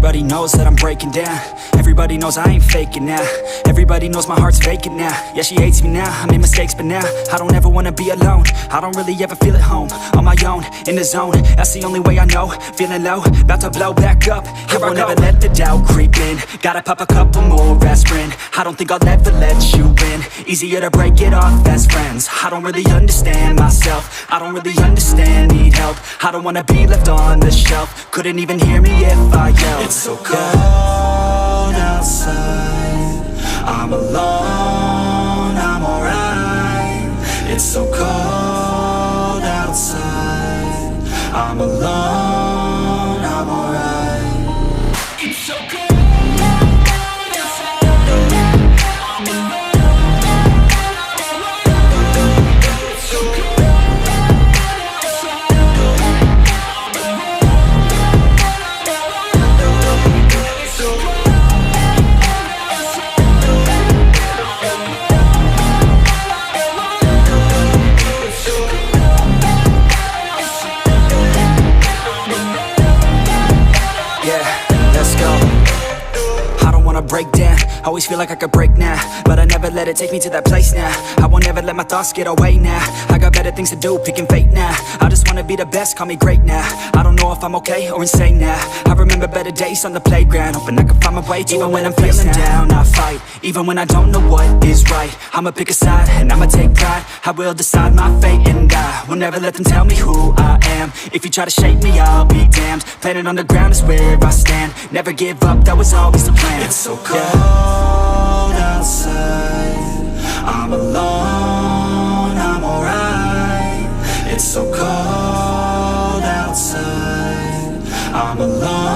Everybody knows that I'm breaking down. Everybody knows I ain't faking now. Everybody knows my heart's vacant now. Yeah, she hates me now, I made mistakes but now I don't ever wanna be alone. I don't really ever feel at home. On my own, in the zone, that's the only way I know. Feeling low, about to blow back up. I won't ever let the doubt creep in. Gotta pop a couple more aspirin. I don't think I'll ever let you in. Easier to break it off best friends. I don't really understand myself. I don't really understand, need help. I don't wanna be left on the shelf. Couldn't even hear me if I yelled. It's so cold outside, I'm alone, I'm alright. It's so cold outside, I'm alone, I'm alright. It's so cold. Break down, always feel like I could break now, but I never let it take me to that place now. I won't ever let my thoughts get away now. I got better things to do, picking fate now. I just wanna be the best, call me great now. I don't know if I'm okay or insane now. I remember better days on the playground, hoping I can find my way. Even when I'm feeling down, I fight. Even when I don't know what is right, I'ma pick a side and I'ma take pride. I will decide my fate and I will never let them tell me who I am. If you try to shape me, I'll be damned. Planet on the ground is where I stand. Never give up, that was always the plan. It's so cold outside, I'm alone, I'm alright. It's so cold outside, I'm alone.